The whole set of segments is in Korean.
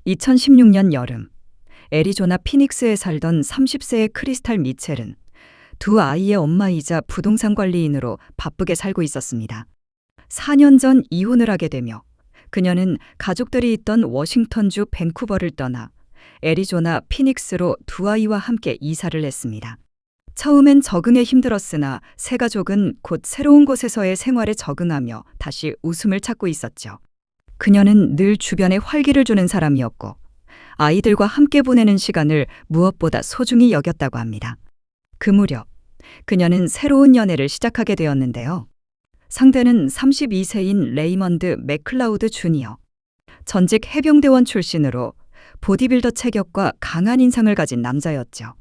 2016년 여름, 애리조나 피닉스에 살던 30세의 크리스탈 미첼은 두 아이의 엄마이자 부동산 관리인으로 바쁘게 살고 있었습니다. 4년 전 이혼을 하게 되며 그녀는 가족들이 있던 워싱턴주 밴쿠버를 떠나 애리조나 피닉스로 두 아이와 함께 이사를 했습니다. 처음엔 적응에 힘들었으나 세 가족은 곧 새로운 곳에서의 생활에 적응하며 다시 웃음을 찾고 있었죠. 그녀는 늘 주변에 활기를 주는 사람이었고 아이들과 함께 보내는 시간을 무엇보다 소중히 여겼다고 합니다. 그 무렵 그녀는 새로운 연애를 시작하게 되었는데요. 상대는 32세인 레이먼드 맥클라우드 주니어. 전직 해병대원 출신으로 보디빌더 체격과 강한 인상을 가진 남자였죠.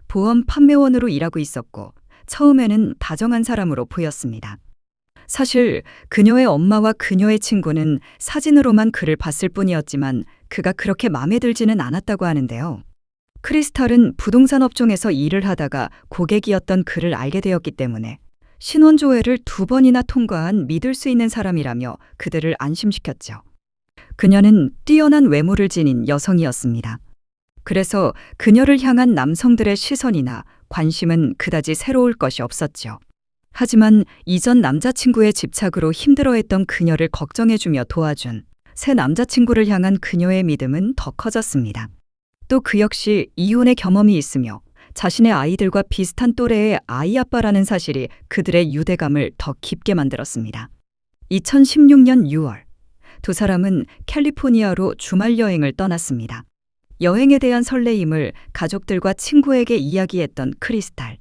보험 판매원으로 일하고 있었고 처음에는 다정한 사람으로 보였습니다. 사실 그녀의 엄마와 그녀의 친구는 사진으로만 그를 봤을 뿐이었지만 그가 그렇게 마음에 들지는 않았다고 하는데요. 크리스탈은 부동산 업종에서 일을 하다가 고객이었던 그를 알게 되었기 때문에 신원조회를 2번이나 통과한 믿을 수 있는 사람이라며 그들을 안심시켰죠. 그녀는 뛰어난 외모를 지닌 여성이었습니다. 그래서 그녀를 향한 남성들의 시선이나 관심은 그다지 새로울 것이 없었죠. 하지만 이전 남자친구의 집착으로 힘들어했던 그녀를 걱정해주며 도와준 새 남자친구를 향한 그녀의 믿음은 더 커졌습니다. 또 그 역시 이혼의 경험이 있으며 자신의 아이들과 비슷한 또래의 아이 아빠라는 사실이 그들의 유대감을 더 깊게 만들었습니다. 2016년 6월, 두 사람은 캘리포니아로 주말 여행을 떠났습니다. 여행에 대한 설레임을 가족들과 친구에게 이야기했던 크리스탈.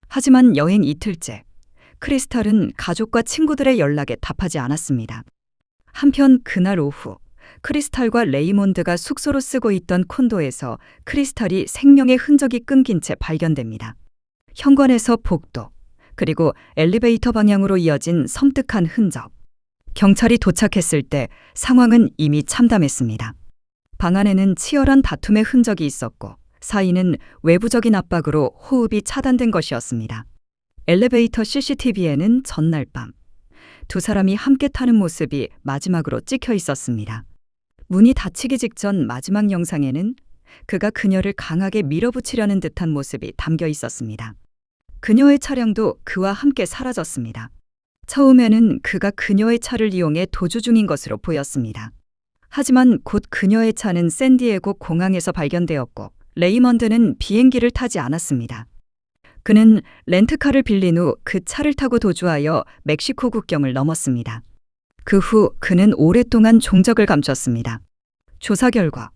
하지만 여행 이틀째, 크리스탈은 가족과 친구들의 연락에 답하지 않았습니다. 한편 그날 오후, 크리스탈과 레이몬드가 숙소로 쓰고 있던 콘도에서 크리스탈이 생명의 흔적이 끊긴 채 발견됩니다. 현관에서 복도, 그리고 엘리베이터 방향으로 이어진 섬뜩한 흔적. 경찰이 도착했을 때 상황은 이미 참담했습니다. 방 안에는 치열한 다툼의 흔적이 있었고 사이는 외부적인 압박으로 호흡이 차단된 것이었습니다. 엘리베이터 CCTV에는 전날 밤 두 사람이 함께 타는 모습이 마지막으로 찍혀 있었습니다. 문이 닫히기 직전 마지막 영상에는 그가 그녀를 강하게 밀어붙이려는 듯한 모습이 담겨 있었습니다. 그녀의 차량도 그와 함께 사라졌습니다. 처음에는 그가 그녀의 차를 이용해 도주 중인 것으로 보였습니다. 하지만 곧 그녀의 차는 샌디에고 공항에서 발견되었고 레이먼드는 비행기를 타지 않았습니다. 그는 렌트카를 빌린 후 그 차를 타고 도주하여 멕시코 국경을 넘었습니다. 그 후 그는 오랫동안 종적을 감췄습니다. 조사 결과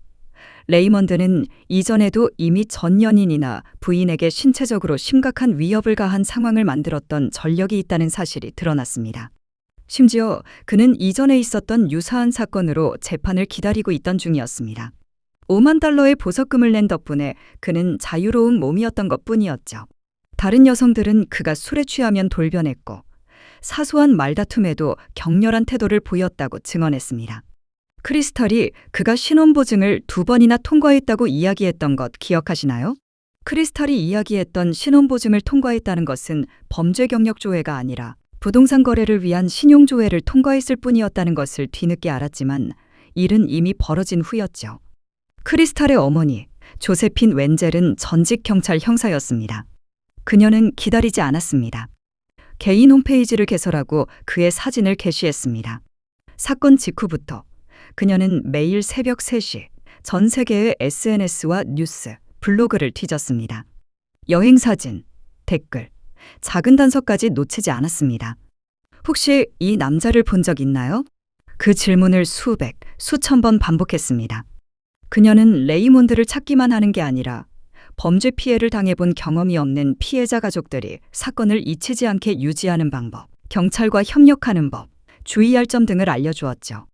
레이먼드는 이전에도 이미 전 연인이나 부인에게 신체적으로 심각한 위협을 가한 상황을 만들었던 전력이 있다는 사실이 드러났습니다. 심지어 그는 이전에 있었던 유사한 사건으로 재판을 기다리고 있던 중이었습니다. 5만 달러의 보석금을 낸 덕분에 그는 자유로운 몸이었던 것뿐이었죠. 다른 여성들은 그가 술에 취하면 돌변했고 사소한 말다툼에도 격렬한 태도를 보였다고 증언했습니다. 크리스탈이 그가 신원보증을 2번이나 통과했다고 이야기했던 것 기억하시나요? 크리스탈이 이야기했던 신원보증을 통과했다는 것은 범죄 경력 조회가 아니라 부동산 거래를 위한 신용 조회를 통과했을 뿐이었다는 것을 뒤늦게 알았지만 일은 이미 벌어진 후였죠. 크리스탈의 어머니 조세핀 웬젤은 전직 경찰 형사였습니다. 그녀는 기다리지 않았습니다. 개인 홈페이지를 개설하고 그의 사진을 게시했습니다. 사건 직후부터 그녀는 매일 새벽 3시 전 세계의 SNS와 뉴스, 블로그를 뒤졌습니다. 여행 사진, 댓글, 작은 단서까지 놓치지 않았습니다. 혹시 이 남자를 본 적 있나요? 그 질문을 수백, 수천 번 반복했습니다. 그녀는 레이몬드를 찾기만 하는 게 아니라 범죄 피해를 당해본 경험이 없는 피해자 가족들이 사건을 잊히지 않게 유지하는 방법, 경찰과 협력하는 법, 주의할 점 등을 알려주었죠.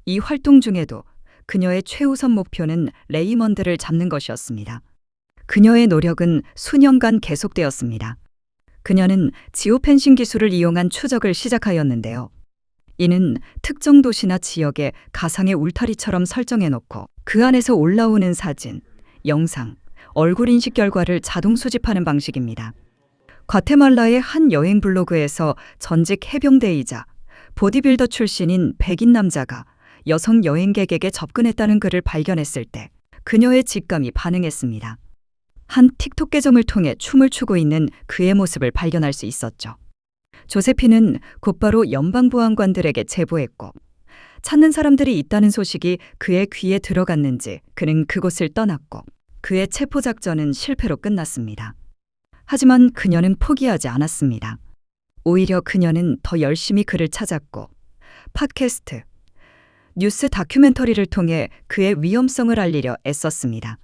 이 활동 중에도 그녀의 최우선 목표는 레이먼드를 잡는 것이었습니다. 그녀의 노력은 수년간 계속되었습니다. 그녀는 지오펜싱 기술을 이용한 추적을 시작하였는데요. 이는 특정 도시나 지역에 가상의 울타리처럼 설정해놓고 그 안에서 올라오는 사진, 영상, 얼굴 인식 결과를 자동 수집하는 방식입니다. 과테말라의 한 여행 블로그에서 전직 해병대이자 보디빌더 출신인 백인 남자가 여성 여행객에게 접근했다는 글을 발견했을 때 그녀의 직감이 반응했습니다. 한 틱톡 계정을 통해 춤을 추고 있는 그의 모습을 발견할 수 있었죠. 조세핀은 곧바로 연방보안관들에게 제보했고 찾는 사람들이 있다는 소식이 그의 귀에 들어갔는지 그는 그곳을 떠났고 그의 체포 작전은 실패로 끝났습니다. 하지만 그녀는 포기하지 않았습니다. 오히려 그녀는 더 열심히 그를 찾았고 팟캐스트, 뉴스 다큐멘터리를 통해 그의 위험성을 알리려 애썼습니다.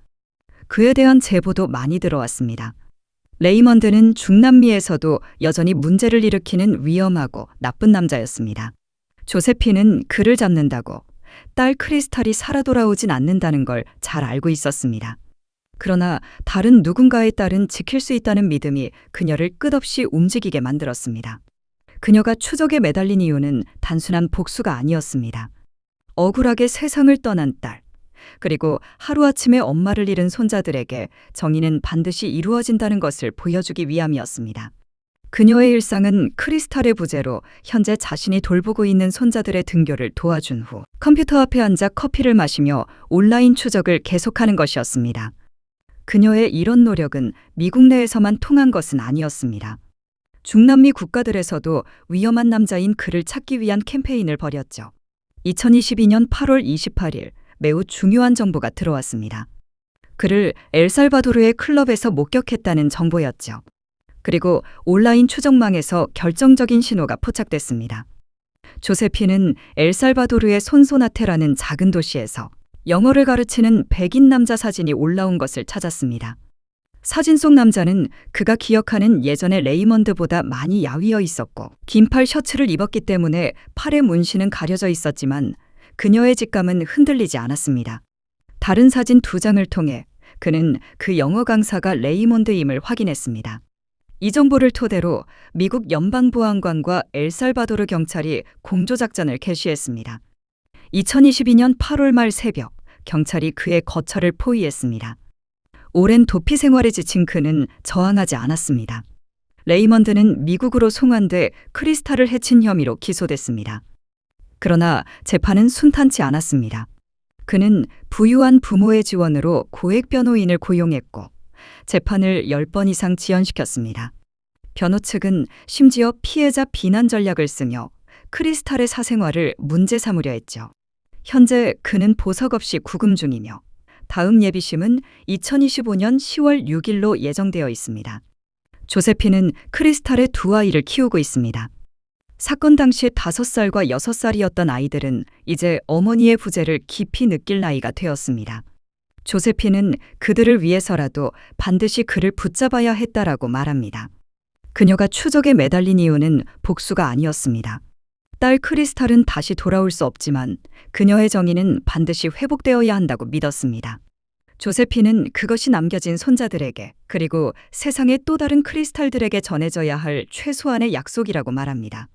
그에 대한 제보도 많이 들어왔습니다. 레이먼드는 중남미에서도 여전히 문제를 일으키는 위험하고 나쁜 남자였습니다. 조세핀은 그를 잡는다고 딸 크리스탈이 살아 돌아오진 않는다는 걸 잘 알고 있었습니다. 그러나 다른 누군가의 딸은 지킬 수 있다는 믿음이 그녀를 끝없이 움직이게 만들었습니다. 그녀가 추적에 매달린 이유는 단순한 복수가 아니었습니다. 억울하게 세상을 떠난 딸, 그리고 하루아침에 엄마를 잃은 손자들에게 정의는 반드시 이루어진다는 것을 보여주기 위함이었습니다. 그녀의 일상은 크리스탈의 부재로 현재 자신이 돌보고 있는 손자들의 등교를 도와준 후 컴퓨터 앞에 앉아 커피를 마시며 온라인 추적을 계속하는 것이었습니다. 그녀의 이런 노력은 미국 내에서만 통한 것은 아니었습니다. 중남미 국가들에서도 위험한 남자인 그를 찾기 위한 캠페인을 벌였죠. 2022년 8월 28일 매우 중요한 정보가 들어왔습니다. 그를 엘살바도르의 클럽에서 목격했다는 정보였죠. 그리고 온라인 추적망에서 결정적인 신호가 포착됐습니다. 조세핀은 엘살바도르의 손소나테라는 작은 도시에서 영어를 가르치는 백인 남자 사진이 올라온 것을 찾았습니다. 사진 속 남자는 그가 기억하는 예전의 레이먼드보다 많이 야위어 있었고 긴팔 셔츠를 입었기 때문에 팔의 문신은 가려져 있었지만 그녀의 직감은 흔들리지 않았습니다. 다른 사진 2장을 통해 그는 그 영어 강사가 레이먼드임을 확인했습니다. 이 정보를 토대로 미국 연방보안관과 엘살바도르 경찰이 공조작전을 개시했습니다. 2022년 8월 말 새벽, 경찰이 그의 거처를 포위했습니다. 오랜 도피 생활에 지친 그는 저항하지 않았습니다. 레이먼드는 미국으로 송환돼 크리스탈을 해친 혐의로 기소됐습니다. 그러나 재판은 순탄치 않았습니다. 그는 부유한 부모의 지원으로 고액 변호인을 고용했고 재판을 10번 이상 지연시켰습니다. 변호 측은 심지어 피해자 비난 전략을 쓰며 크리스탈의 사생활을 문제 삼으려 했죠. 현재 그는 보석 없이 구금 중이며 다음 예비심은 2025년 10월 6일로 예정되어 있습니다. 조세핀은 크리스탈의 2아이를 키우고 있습니다. 사건 당시 5살과 6살이었던 아이들은 이제 어머니의 부재를 깊이 느낄 나이가 되었습니다. 조세핀은 그들을 위해서라도 반드시 그를 붙잡아야 했다라고 말합니다. 그녀가 추적에 매달린 이유는 복수가 아니었습니다. 딸 크리스탈은 다시 돌아올 수 없지만 그녀의 정의는 반드시 회복되어야 한다고 믿었습니다. 조세핀은 그것이 남겨진 손자들에게 그리고 세상의 또 다른 크리스탈들에게 전해져야 할 최소한의 약속이라고 말합니다.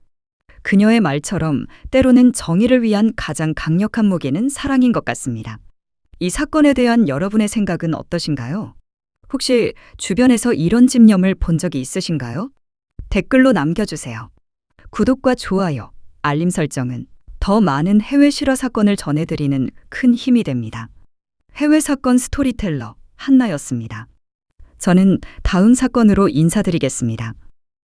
그녀의 말처럼 때로는 정의를 위한 가장 강력한 무기는 사랑인 것 같습니다. 이 사건에 대한 여러분의 생각은 어떠신가요? 혹시 주변에서 이런 집념을 본 적이 있으신가요? 댓글로 남겨주세요. 구독과 좋아요, 알림 설정은 더 많은 해외 실화 사건을 전해드리는 큰 힘이 됩니다. 해외 사건 스토리텔러 한나였습니다. 저는 다음 사건으로 인사드리겠습니다.